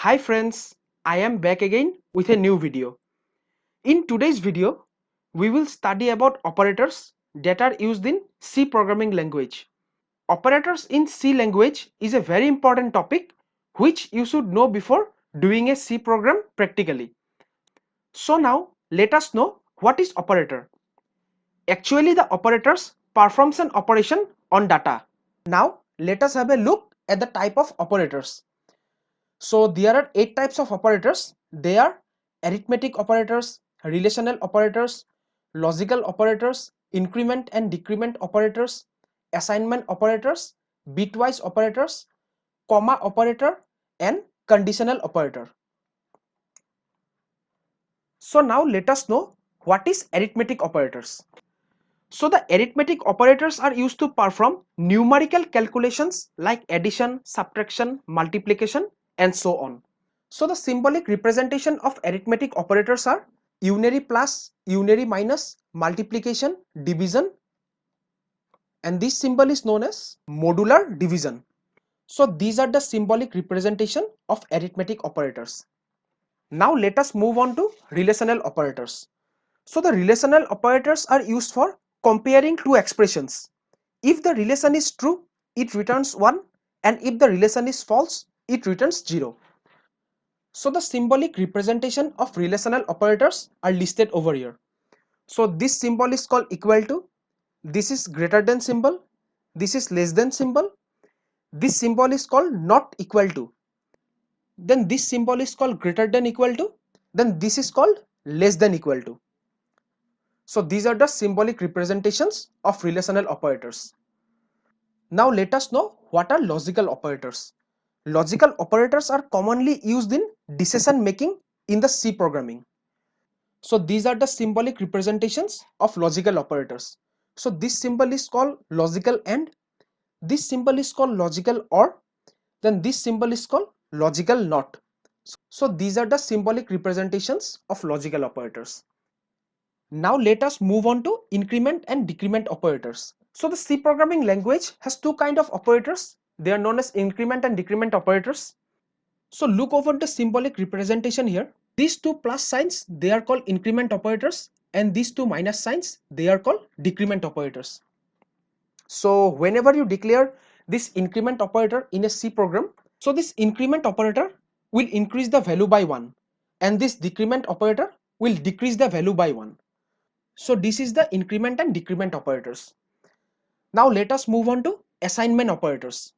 Hi friends, I am back again with a new video. In today's video, we will study about operators that are used in C programming language. Operators in C language is a very important topic which you should know before doing a C program practically. So now let us know what is operator. Actually the operators performs an operation on data. Now let us have a look at the type of operators. So there are 8 types of operators. They are arithmetic operators, relational operators, logical operators, increment and decrement operators, assignment operators, bitwise operators, comma operator, and conditional operator. So now let us know what is arithmetic operators. So the arithmetic operators are used to perform numerical calculations like addition, subtraction, multiplication, and so on. So the symbolic representation of arithmetic operators are unary plus, unary minus, multiplication, division, and this symbol is known as modular division. So these are the symbolic representation of arithmetic operators. Now let us move on to relational operators. So the relational operators are used for comparing two expressions. If the relation is true, it returns 1, and if the relation is false, it returns 0. So the symbolic representation of relational operators are listed over here. So this symbol is called equal to, this is greater than symbol, this is less than symbol, this symbol is called not equal to, then this symbol is called greater than equal to, then this is called less than equal to. So these are the symbolic representations of relational operators. Now let us know what are logical operators. Logical operators are commonly used in decision making in the C programming. So these are the symbolic representations of logical operators. So this symbol is called logical AND, this symbol is called logical OR, then this symbol is called logical NOT. So these are the symbolic representations of logical operators. Now let us move on to increment and decrement operators. So the C programming language has two kind of operators. They are known as increment and decrement operators. So look over the symbolic representation here. These two plus signs, they are called increment operators, and these two minus signs, they are called decrement operators. So whenever you declare this increment operator in a C program, so this increment operator will increase the value by 1, and this decrement operator will decrease the value by 1. So this is the increment and decrement operators. Now let us move on to assignment operators.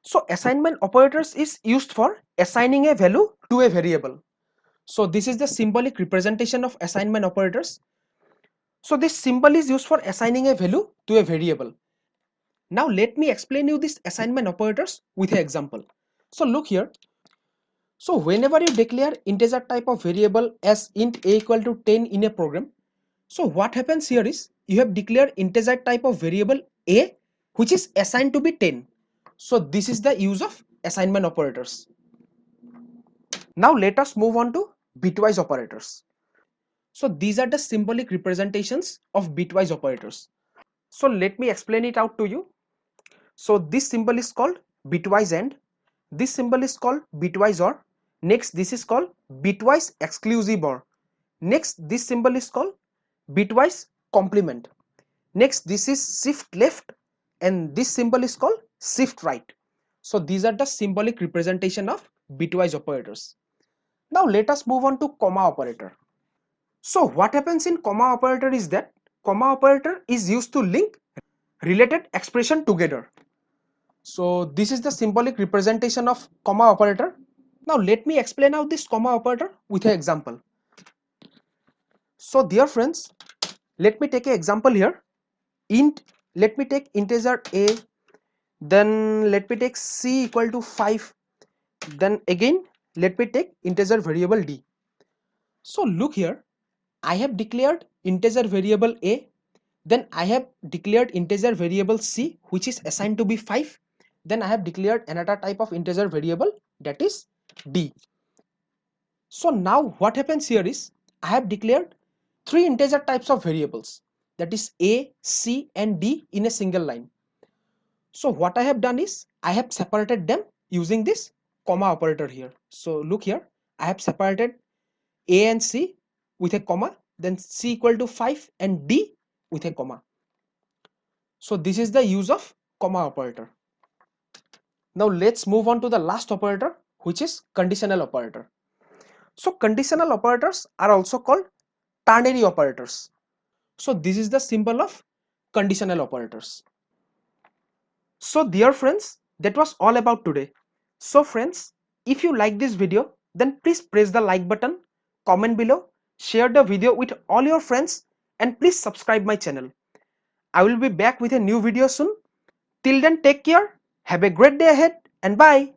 So assignment operators is used for assigning a value to a variable. So this is the symbolic representation of assignment operators. So this symbol is used for assigning a value to a variable. Now let me explain you this assignment operators with an example. So look here. So whenever you declare integer type of variable as int a equal to 10 in a program, so what happens here is you have declared integer type of variable a which is assigned to be 10. So this is the use of assignment operators. Now let us move on to bitwise operators. So these are the symbolic representations of bitwise operators. So let me explain it out to you. So this symbol is called bitwise AND, this symbol is called bitwise OR, next this is called bitwise exclusive OR, next this symbol is called bitwise complement, next this is shift left, and this symbol is called shift right. So these are the symbolic representation of bitwise operators. Now let us move on to comma operator. So what happens in comma operator is that comma operator is used to link related expression together. So this is the symbolic representation of comma operator. Now let me explain out this comma operator with an example. So dear friends, let me take an example here. Let me take integer a, then let me take c equal to 5, then again let me take integer variable d. So look here, I have declared integer variable a, then I have declared integer variable c which is assigned to be 5, then I have declared another type of integer variable, that is d. So now what happens here is I have declared three integer types of variables, that is a, c and d in a single line. So what I have done is I have separated them using this comma operator here. So look here, I have separated A and C with a comma, then C equal to 5 and D with a comma. So this is the use of comma operator. Now let's move on to the last operator, which is conditional operator. So conditional operators are also called ternary operators. So this is the symbol of conditional operators. So dear friends, that was all about today. So friends, if you like this video, then please press the like button, comment below, share the video with all your friends, and please subscribe my channel. I will be back with a new video soon. Till then, take care, have a great day ahead, and bye.